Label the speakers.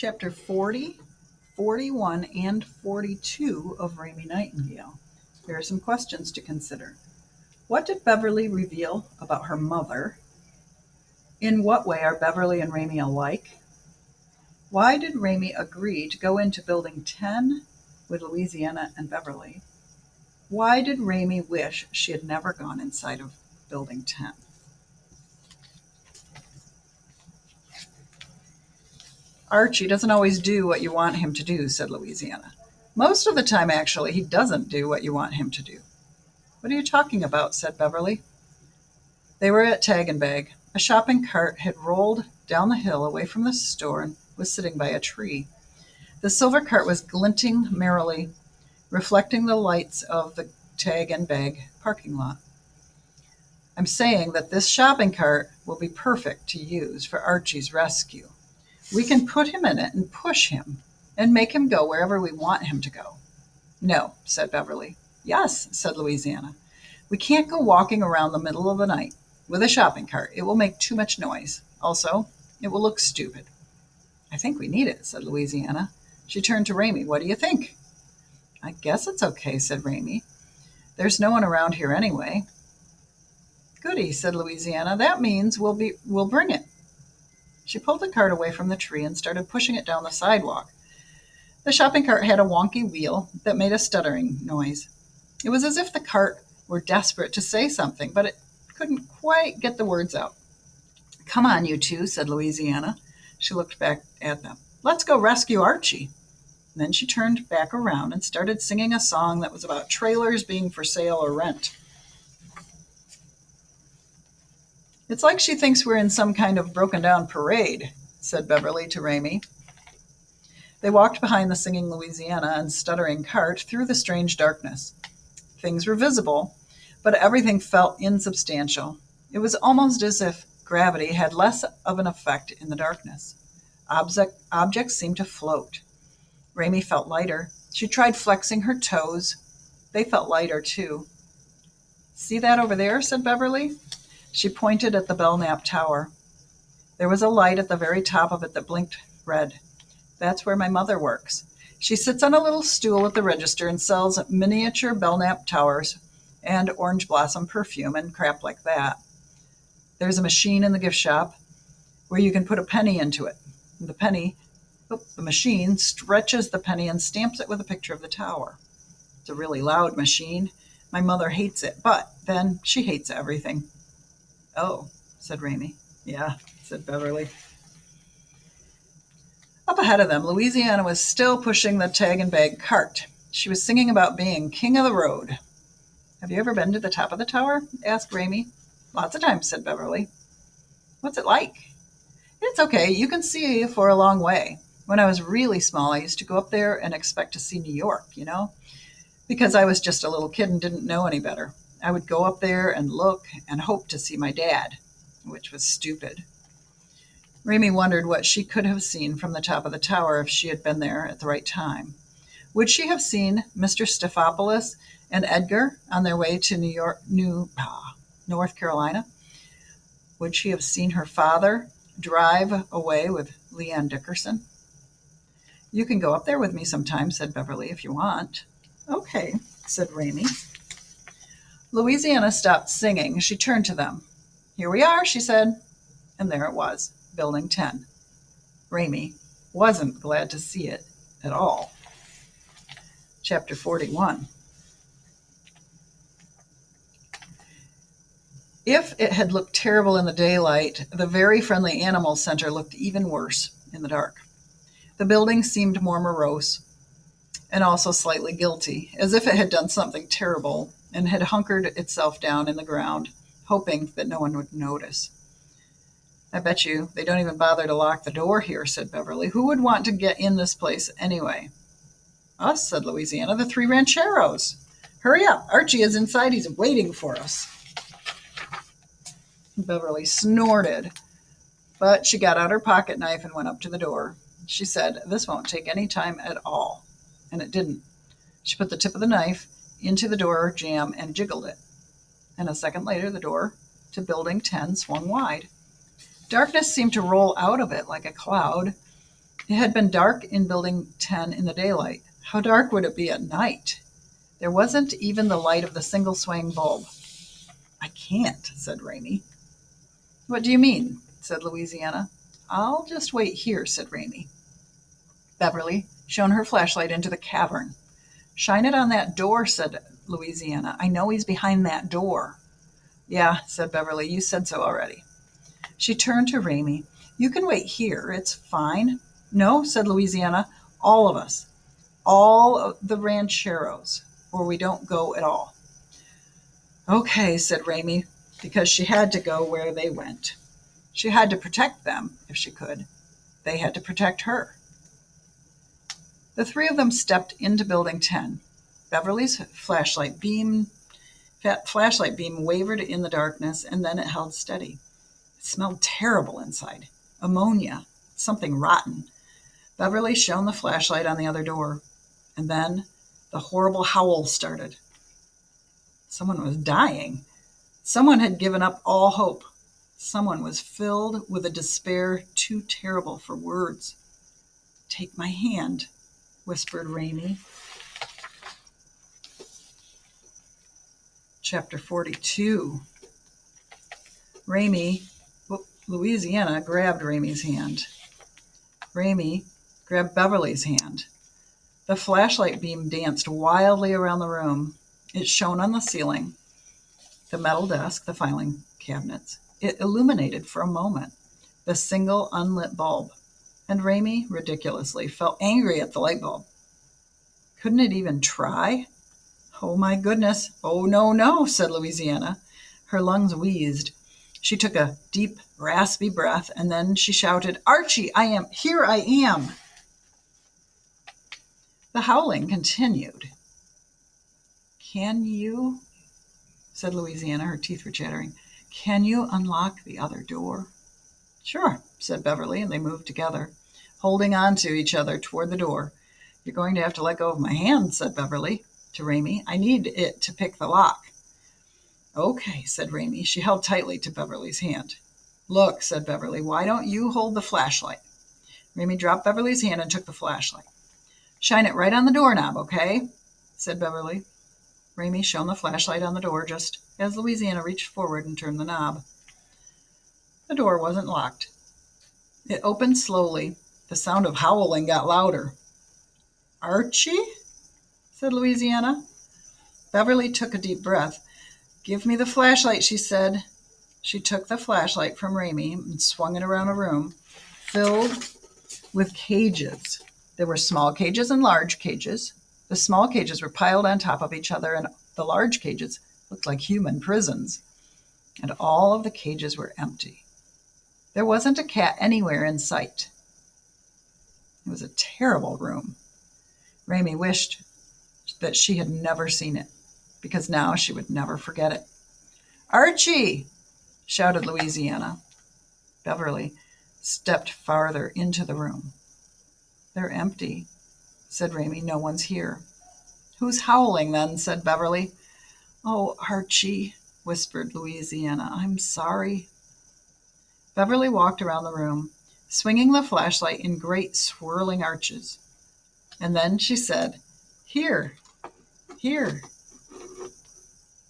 Speaker 1: Chapter 40, 41, and 42 of Raymie Nightingale. Here are some questions to consider. What did Beverly reveal about her mother? In what way are Beverly and Raymie alike? Why did Raymie agree to go into Building 10 with Louisiana and Beverly? Why did Raymie wish she had never gone inside of Building 10? Archie doesn't always do what you want him to do, said Louisiana. Most of the time, actually, he doesn't do what you want him to do. What are you talking about? Said Beverly. They were at Tag and Bag. A shopping cart had rolled down the hill away from the store and was sitting by a tree. The silver cart was glinting merrily, reflecting the lights of the Tag and Bag parking lot. I'm saying that this shopping cart will be perfect to use for Archie's rescue. We can put him in it and push him and make him go wherever we want him to go. No, said Beverly. Yes, said Louisiana. We can't go walking around the middle of the night with a shopping cart. It will make too much noise. Also, it will look stupid. I think we need it, said Louisiana. She turned to Raymie. What do you think? I guess it's okay, said Raymie. There's no one around here anyway. Goody, said Louisiana. That means we'll bring it. She pulled the cart away from the tree and started pushing it down the sidewalk. The shopping cart had a wonky wheel that made a stuttering noise. It was as if the cart were desperate to say something, but it couldn't quite get the words out. Come on, you two, said Louisiana. She looked back at them. Let's go rescue Archie. And then she turned back around and started singing a song that was about trailers being for sale or rent. It's like she thinks we're in some kind of broken-down parade, said Beverly to Raymie. They walked behind the singing Louisiana and stuttering cart through the strange darkness. Things were visible, but everything felt insubstantial. It was almost as if gravity had less of an effect in the darkness. Objects seemed to float. Raymie felt lighter. She tried flexing her toes. They felt lighter, too. See that over there? Said Beverly. She pointed at the Belknap Tower. There was a light at the very top of it that blinked red. That's where my mother works. She sits on a little stool at the register and sells miniature Belknap towers and orange blossom perfume and crap like that. There's a machine in the gift shop where you can put a penny into it. The machine stretches the penny and stamps it with a picture of the tower. It's a really loud machine. My mother hates it, but then she hates everything. Oh, said Raymie. Yeah, said Beverly. Up ahead of them, Louisiana was still pushing the Tag and Bag cart. She was singing about being king of the road. Have you ever been to the top of the tower? Asked Raymie. Lots of times, said Beverly. What's it like? It's okay. You can see for a long way. When I was really small, I used to go up there and expect to see New York, because I was just a little kid and didn't know any better. I would go up there and look and hope to see my dad, which was stupid. Raymie wondered what she could have seen from the top of the tower if she had been there at the right time. Would she have seen Mr. Stephanopoulos and Edgar on their way to North Carolina? Would she have seen her father drive away with Leanne Dickerson? You can go up there with me sometime, said Beverly, if you want. Okay, said Raymie. Louisiana stopped singing. She turned to them. Here we are, she said. And there it was, Building 10. Raymie wasn't glad to see it at all. Chapter 41. If it had looked terrible in the daylight, the very friendly animal center looked even worse in the dark. The building seemed more morose and also slightly guilty, as if it had done something terrible and had hunkered itself down in the ground, hoping that no one would notice. I bet you they don't even bother to lock the door here, said Beverly. Who would want to get in this place anyway? Us, said Louisiana, the 3 rancheros. Hurry up. Archie is inside. He's waiting for us. Beverly snorted, but she got out her pocket knife and went up to the door. She said, this won't take any time at all. And it didn't. She put the tip of the knife into the door jamb and jiggled it. And a second later, the door to Building 10 swung wide. Darkness seemed to roll out of it like a cloud, It had been dark in Building 10 in the daylight. How dark would it be at night? There wasn't even the light of the single swaying bulb. I can't, said Raymie. What do you mean? Said Louisiana. I'll just wait here, said Raymie. Beverly shone her flashlight into the cavern. Shine it on that door, said Louisiana. I know he's behind that door. Yeah, said Beverly. You said so already. She turned to Raymie. You can wait here. It's fine. No, said Louisiana. All of us. All of the rancheros, or we don't go at all. Okay, said Raymie, because she had to go where they went. She had to protect them, if she could. They had to protect her. The three of them stepped into Building 10. Beverly's flashlight beam wavered in the darkness, and then it held steady. It smelled terrible inside. Ammonia. Something rotten. Beverly shone the flashlight on the other door, and then the horrible howl started. Someone was dying. Someone had given up all hope. Someone was filled with a despair too terrible for words. Take my hand, whispered Raymie. Chapter 42. Louisiana grabbed Raymie's hand. Raymie grabbed Beverly's hand. The flashlight beam danced wildly around the room. It shone on the ceiling, the metal desk, the filing cabinets. It illuminated for a moment the single unlit bulb, and Raymie, ridiculously, felt angry at the light bulb. Couldn't it even try? Oh, my goodness. Oh, no, no, said Louisiana. Her lungs wheezed. She took a deep, raspy breath, and then she shouted, Archie, here I am. The howling continued. Can you, said Louisiana, her teeth were chattering, can you unlock the other door? Sure, said Beverly, and they moved together, holding on to each other toward the door. You're going to have to let go of my hand, said Beverly to Raymie. I need it to pick the lock. Okay, said Raymie. She held tightly to Beverly's hand. Look, said Beverly, why don't you hold the flashlight? Raymie dropped Beverly's hand and took the flashlight. Shine it right on the doorknob, okay? Said Beverly. Raymie shone the flashlight on the door just as Louisiana reached forward and turned the knob. The door wasn't locked. It opened slowly. The sound of howling got louder. Archie? Said Louisiana. Beverly took a deep breath. Give me the flashlight, she said. She took the flashlight from Raymie and swung it around a room filled with cages. There were small cages and large cages. The small cages were piled on top of each other, and the large cages looked like human prisons. And all of the cages were empty. There wasn't a cat anywhere in sight. It was a terrible room. Raymie wished that she had never seen it, because now she would never forget it. Archie! Shouted Louisiana. Beverly stepped farther into the room. They're empty, said Raymie. No one's here. Who's howling then? Said Beverly. Oh, Archie, whispered Louisiana. I'm sorry. Beverly walked around the room, swinging the flashlight in great swirling arches. And then she said, Here, here.